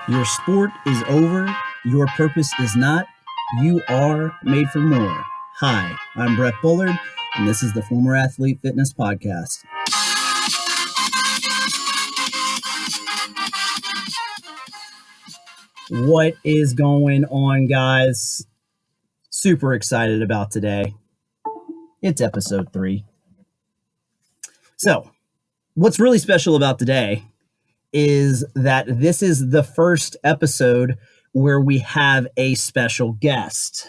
Your sport is over. Your purpose is not. You are made for more. Hi, I'm Brett Bullard, and this is the Former Athlete Fitness Podcast. What is going on, guys? Super excited about today. It's episode 3. So, what's really special about today is that this is the first episode where we have a special guest.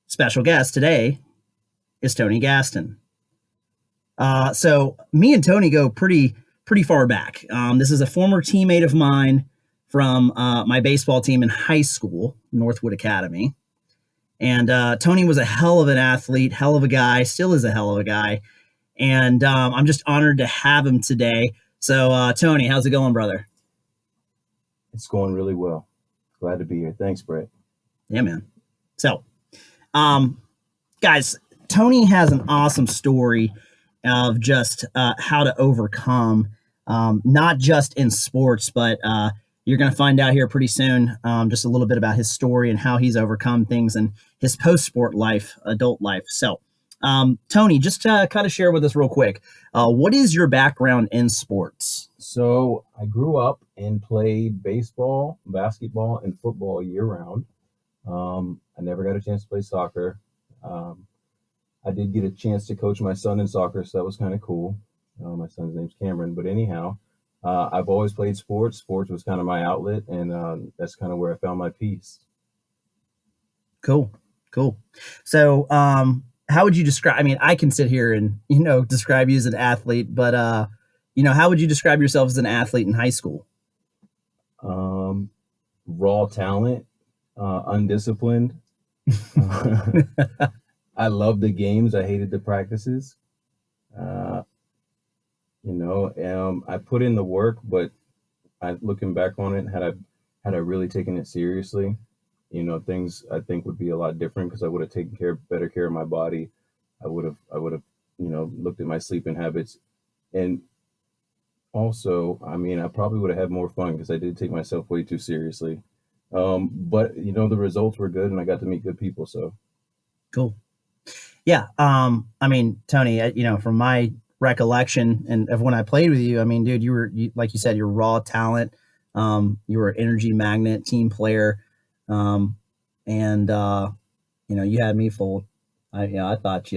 Special guest today is Tony Gaston. So me and Tony go pretty far back. This is a former teammate of mine from my baseball team in high school, Northwood Academy. And Tony was a hell of an athlete, hell of a guy, still is a hell of a guy. And I'm just honored to have him today. So, Tony, how's it going, brother? It's going really well. Glad to be here. Thanks, Brett. Yeah, man. So, guys, Tony has an awesome story of just how to overcome, not just in sports, but you're going to find out here pretty soon just a little bit about his story and how he's overcome things in his post-sport life, adult life. So, Tony, just to kind of share with us real quick, what is your background in sports? So I grew up and played baseball, basketball, and football year-round. I never got a chance to play soccer. I did get a chance to coach my son in soccer, so that was kind of cool. My son's name's Cameron. But anyhow, I've always played sports. Sports was kind of my outlet, and that's kind of where I found my peace. Cool. So, how would you describe, I mean, I can sit here and, describe you as an athlete, but, how would you describe yourself as an athlete in high school? Raw talent, undisciplined. I loved the games. I hated the practices. I put in the work, but looking back on it, had I really taken it seriously, things I think would be a lot different because I would have taken better care of my body. I would have, looked at my sleeping habits, and also, I probably would have had more fun because I did take myself way too seriously. But the results were good, and I got to meet good people. So cool. Yeah. Tony, from my recollection and of when I played with you, dude, you like you said, you're raw talent. You were an energy magnet, team player. You had me fooled. I thought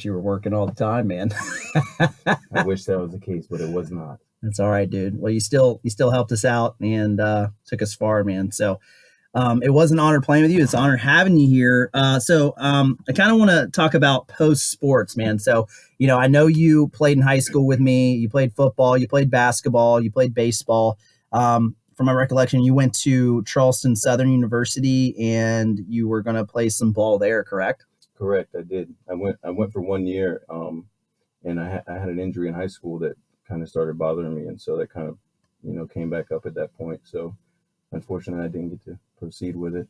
you were working all the time, man. I wish that was the case, but it was not. That's all right, dude. Well, you still helped us out and took us far, man. So it was an honor playing with you. It's an honor having you here. I kind of want to talk about post sports, man. So, I know you played in high school with me. You played football, you played basketball, you played baseball. From my recollection, you went to Charleston Southern University and you were going to play some ball there, correct? Correct. I did. I went for 1 year, and I had an injury in high school that kind of started bothering me, and so that kind of, came back up at that point. So, unfortunately, I didn't get to proceed with it.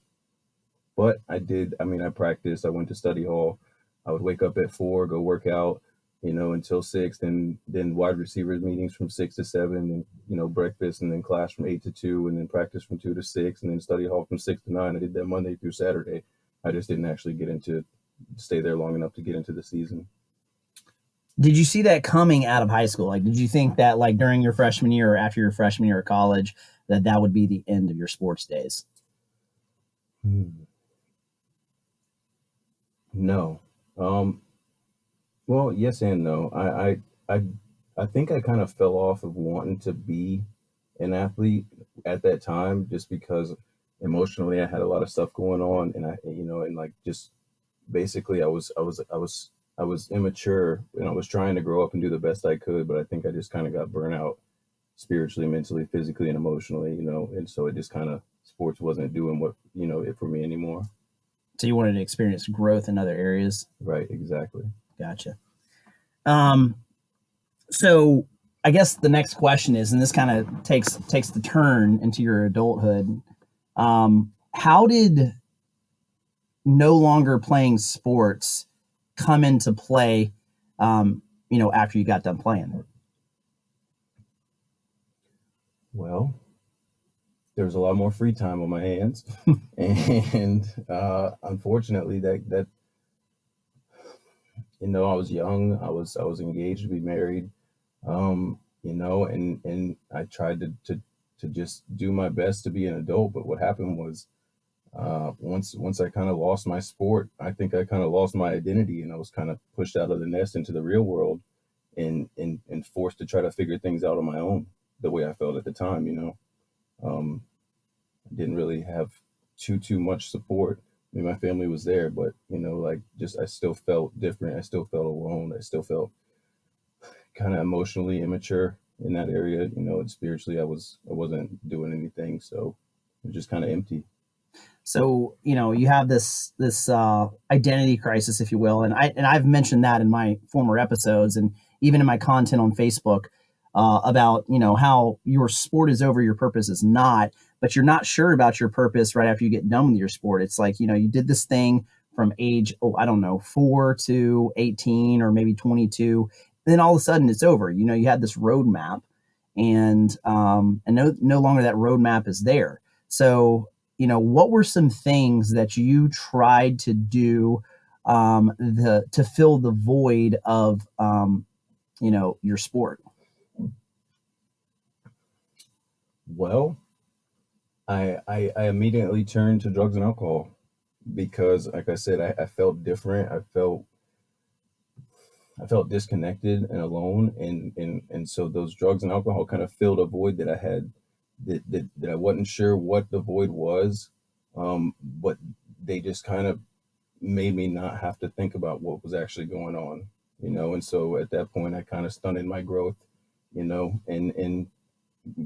But I did. I practiced. I went to study hall. I would wake up at 4, go work out, until 6, then wide receivers meetings from 6 to 7, and breakfast, and then class from 8 to 2, and then practice from 2 to 6, and then study hall from 6 to 9. I did that Monday through Saturday. I just didn't actually stay there long enough to get into the season. Did you see that coming out of high school? Like, did you think that like during your freshman year or after your freshman year of college that would be the end of your sports days? No. Well, yes and no. I think I kind of fell off of wanting to be an athlete at that time just because emotionally I had a lot of stuff going on, and just basically I was immature, and I was trying to grow up and do the best I could, but I think I just kind of got burnt out spiritually, mentally, physically, and emotionally, and so it just kind of, sports wasn't doing what, it for me anymore. So you wanted to experience growth in other areas? Right, exactly. Gotcha. So I guess the next question is, and this kind of takes the turn into your adulthood. How did no longer playing sports come into play, after you got done playing? Well, there was a lot more free time on my hands. And unfortunately, that I was young, I was engaged to be married, and I tried to just do my best to be an adult. But what happened was, once I kind of lost my sport, I think I kind of lost my identity, and I was kind of pushed out of the nest into the real world, and forced to try to figure things out on my own, the way I felt at the time. Um, I didn't really have too much support. I mean, my family was there, but like, just I still felt different. I still felt alone. I still felt kind of emotionally immature in that area, and spiritually I wasn't doing anything, so it was just kind of empty. So, you have this identity crisis, if you will, and I've mentioned that in my former episodes, and even in my content on Facebook, about how your sport is over, your purpose is not, but you're not sure about your purpose right after you get done with your sport. It's like, you did this thing from age, I don't know, 4 to 18 or maybe 22, then all of a sudden it's over. You had this roadmap, and no longer that roadmap is there. So, what were some things that you tried to do, to fill the void of, your sport? Well, I immediately turned to drugs and alcohol because, like I said, I felt different. I felt disconnected and alone, and so those drugs and alcohol kind of filled a void that I had, that I wasn't sure what the void was, but they just kind of made me not have to think about what was actually going on. And so at that point I kind of stunted my growth, and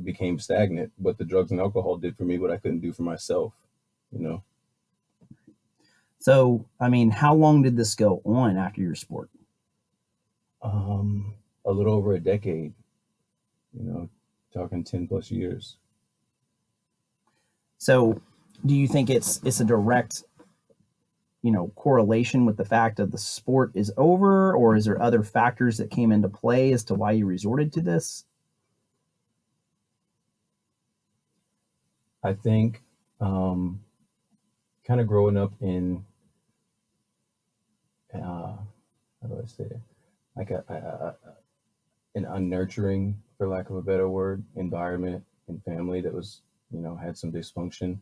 became stagnant. But the drugs and alcohol did for me what I couldn't do for myself, you know. So, I mean, how long did this go on after your sport? A little over a decade, you know, talking 10 plus years. So, do you think it's a direct, correlation with the fact that the sport is over, or is there other factors that came into play as to why you resorted to this? I think, kind of growing up in, how do I say it? Like an unnurturing, for lack of a better word, environment and family that was, had some dysfunction.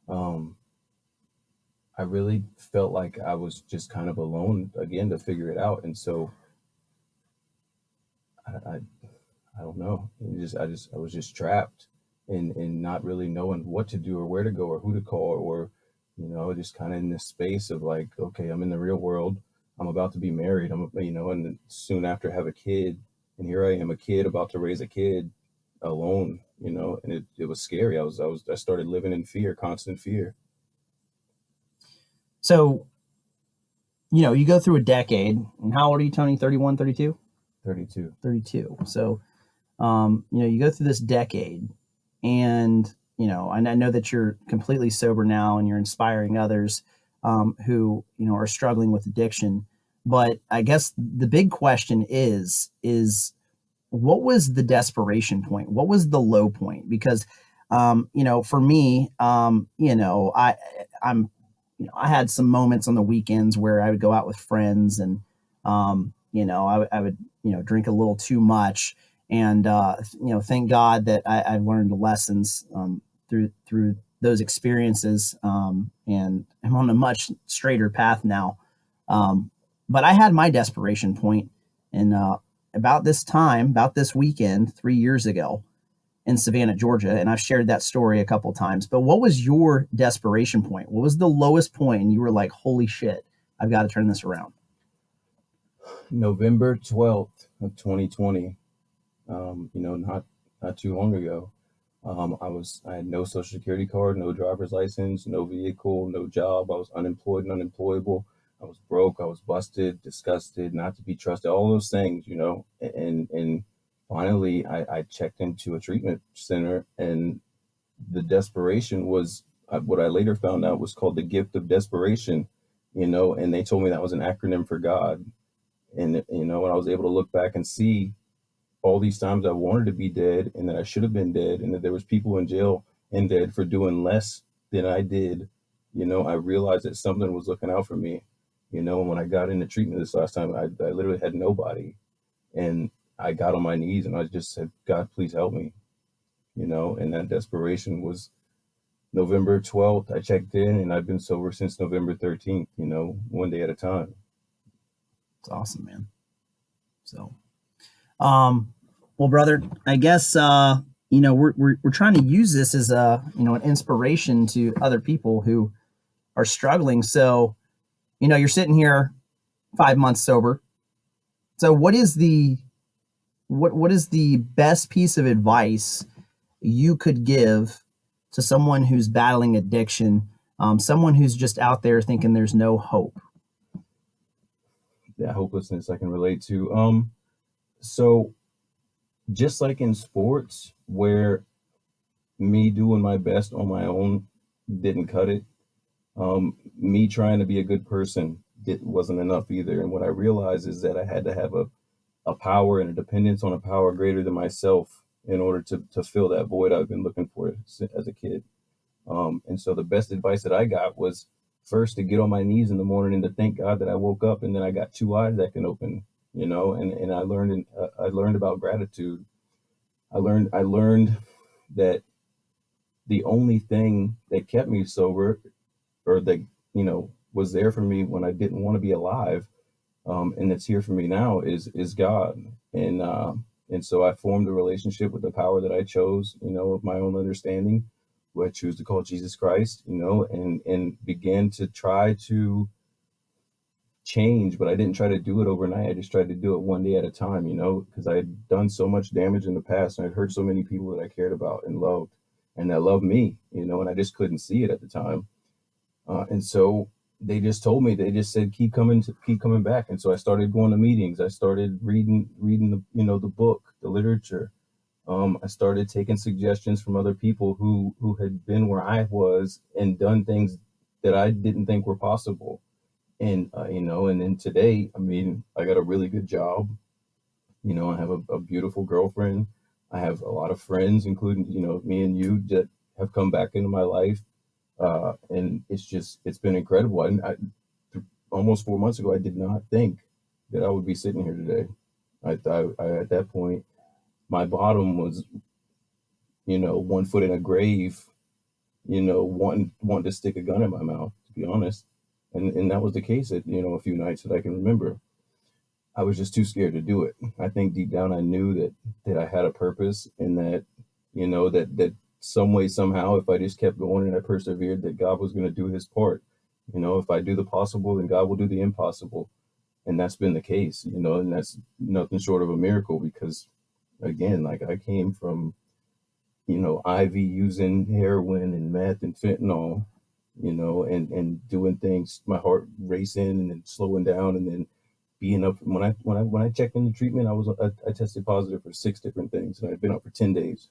Um, I really felt like I was just kind of alone again to figure it out. And so I, I, I don't know. I was just trapped in not really knowing what to do or where to go or who to call, or, just kind of in this space of like, okay, I'm in the real world. I'm about to be married. And then soon after have a kid. And here I am, a kid about to raise a kid alone, and it was scary. I started living in fear, constant fear. So, you go through a decade, and how old are you, Tony? 31, 32? 32. 32. So, you go through this decade, and I know that you're completely sober now, and you're inspiring others, who are struggling with addiction. But I guess the big question is what was the desperation point? What was the low point? Because, for me, I'm I had some moments on the weekends where I would go out with friends, and I would drink a little too much, and thank God that I've learned lessons, through those experiences, and I'm on a much straighter path now. But I had my desperation point, and about this weekend 3 years ago in Savannah, Georgia, and I've shared that story a couple times. But what was your desperation point? What was the lowest point, and you were like, "Holy shit, I've got to turn this around"? November 12th of 2020, not too long ago. I had no social security card, no driver's license, no vehicle, no job. I was unemployed and unemployable. I was broke. I was busted, disgusted, not to be trusted, all those things. And finally, I checked into a treatment center, and the desperation was, what I later found out was called the gift of desperation. And they told me that was an acronym for God. And I was able to look back and see all these times I wanted to be dead and that I should have been dead, and that there was people in jail and that for doing less than I did, I realized that something was looking out for me. And when I got into treatment this last time, I literally had nobody. And I got on my knees and I just said, God, please help me. And that desperation was November 12th. I checked in and I've been sober since November 13th, one day at a time. It's awesome, man. So, well, brother, I guess, we're trying to use this as an inspiration to other people who are struggling. So, you're sitting here 5 months sober. So what is the best piece of advice you could give to someone who's battling addiction, someone who's just out there thinking there's no hope? That hopelessness I can relate to. So just like in sports where me doing my best on my own didn't cut it, me trying to be a good person wasn't enough either. And what I realized is that I had to have a power and a dependence on a power greater than myself in order to fill that void I've been looking for as a kid. And so the best advice that I got was first to get on my knees in the morning and to thank God that I woke up and then I got two eyes that can open, and I learned about gratitude. I learned that the only thing that kept me sober, or that, was there for me when I didn't want to be alive, and that's here for me now, is God. And so I formed a relationship with the power that I chose, of my own understanding, who I choose to call Jesus Christ, and began to try to change, but I didn't try to do it overnight. I just tried to do it one day at a time, because I had done so much damage in the past, and I'd hurt so many people that I cared about and loved, and that loved me, and I just couldn't see it at the time. And so they just told me, they just said, keep coming back. And so I started going to meetings. I started reading the book, the literature. I started taking suggestions from other people who had been where I was and done things that I didn't think were possible. And, and then today, I got a really good job. I have a beautiful girlfriend. I have a lot of friends, including, me and you, that have come back into my life. And it's been incredible. Almost 4 months ago, I did not think that I would be sitting here today. I thought at that point, my bottom was, 1 foot in a grave, wanting to stick a gun in my mouth, to be honest. And that was the case at, a few nights that I can remember. I was just too scared to do it. I think deep down I knew that I had a purpose, and that, that some way, somehow, if I just kept going and I persevered, that God was going to do his part. If I do the possible, then God will do the impossible. And that's been the case, and that's nothing short of a miracle, because again, like, I came from, IV using heroin and meth and fentanyl, and doing things, my heart racing and then slowing down, and then being up. When I checked into treatment, I tested positive for 6 different things, and I'd been up for 10 days.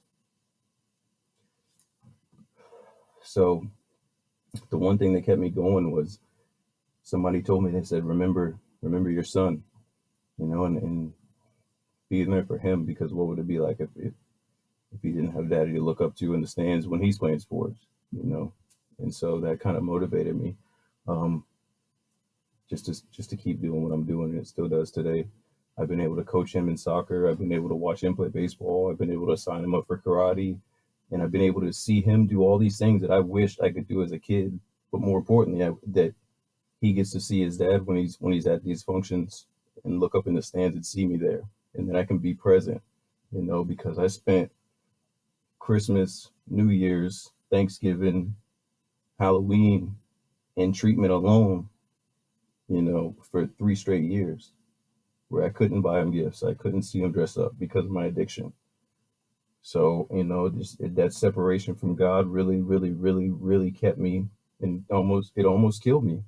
So the one thing that kept me going was somebody told me, they said, remember your son, and being there for him, because what would it be like if he didn't have daddy to look up to in the stands when he's playing sports, And so that kind of motivated me, just to keep doing what I'm doing, and it still does today. I've been able to coach him in soccer. I've been able to watch him play baseball. I've been able to sign him up for karate, and I've been able to see him do all these things that I wished I could do as a kid. But more importantly, that he gets to see his dad when he's at these functions, and look up in the stands and see me there, and then I can be present, because I spent Christmas, New Year's, Thanksgiving, Halloween in treatment alone, for 3 straight years, where I couldn't buy him gifts. I couldn't see him dress up because of my addiction. So, just that separation from God really, really, really, really kept me, and it almost killed me.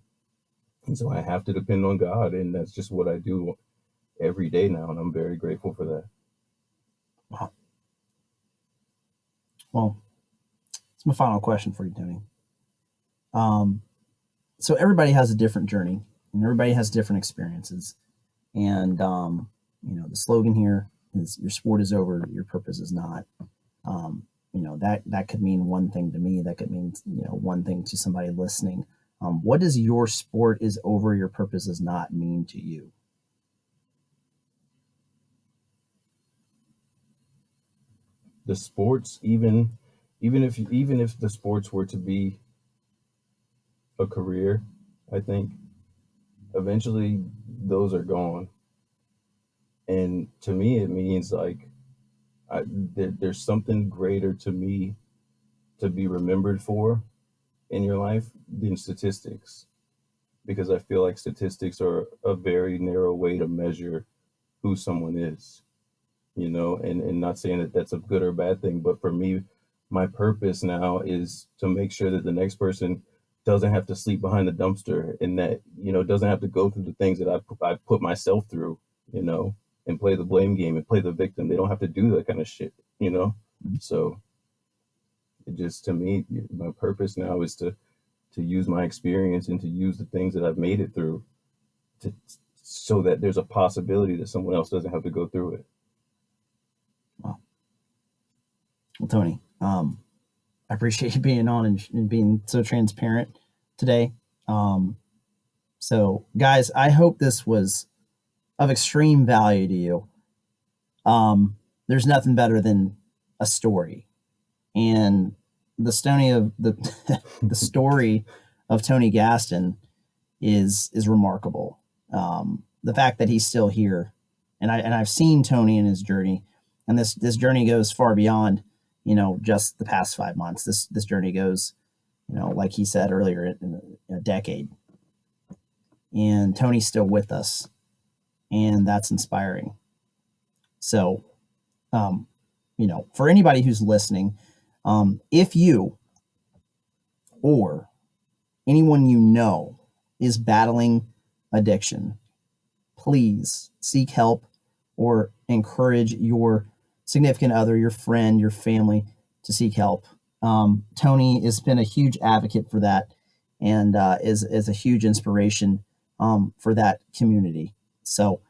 And so I have to depend on God, and that's just what I do every day now, and I'm very grateful for that. Wow. Well, it's my final question for you, Tony. So everybody has a different journey, and everybody has different experiences. And, the slogan here is, your sport is over, your purpose is not. that could mean one thing to me. That could mean, one thing to somebody listening. What does your sport is over, your purpose is not mean to you? The sports, even if the sports were to be a career, I think eventually those are gone. And to me, it means like there's something greater to me to be remembered for in your life than statistics, because I feel like statistics are a very narrow way to measure who someone is, and not saying that that's a good or bad thing, but for me, my purpose now is to make sure that the next person doesn't have to sleep behind the dumpster, and that, doesn't have to go through the things that I put myself through, you know, and play the blame game and play the victim. They don't have to do that kind of shit, So it just, to me, my purpose now is to use my experience and to use the things that I've made it through to so that there's a possibility that someone else doesn't have to go through it. Wow. Well, Tony, I appreciate you being on and being so transparent today. So guys, I hope this was of extreme value to you. There's nothing better than a story, and the story of the story of Tony Gaston is remarkable. The fact that he's still here, and I've seen Tony in his journey, and this journey goes far beyond, just the past 5 months. This journey goes, like he said earlier, in a decade. And Tony's still with us, and that's inspiring. So, for anybody who's listening, if you or anyone you know is battling addiction, please seek help or encourage your significant other, your friend, your family to seek help. Tony has been a huge advocate for that, and is a huge inspiration for that community. So,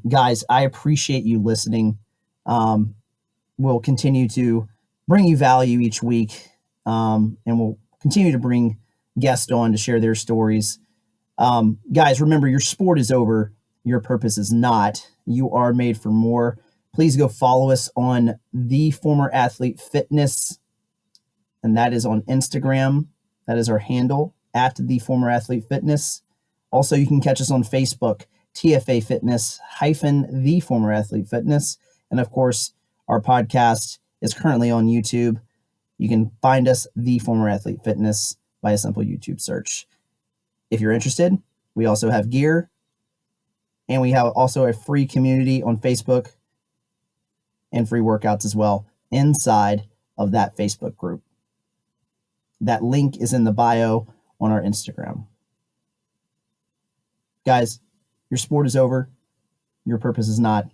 guys, I appreciate you listening. We'll continue to bring you value each week, and we'll continue to bring guests on to share their stories. Guys, remember, your sport is over, your purpose is not. You are made for more. Please go follow us on The Former Athlete Fitness, and that is on Instagram. That is our handle, at The Former Athlete Fitness. Also, you can catch us on Facebook, TFA Fitness - The Former Athlete Fitness. And of course, our podcast is currently on YouTube. You can find us, The Former Athlete Fitness, by a simple YouTube search. If you're interested, we also have gear, and we have also a free community on Facebook and free workouts as well inside of that Facebook group. That link is in the bio on our Instagram. Guys, your sport is over. Your purpose is not.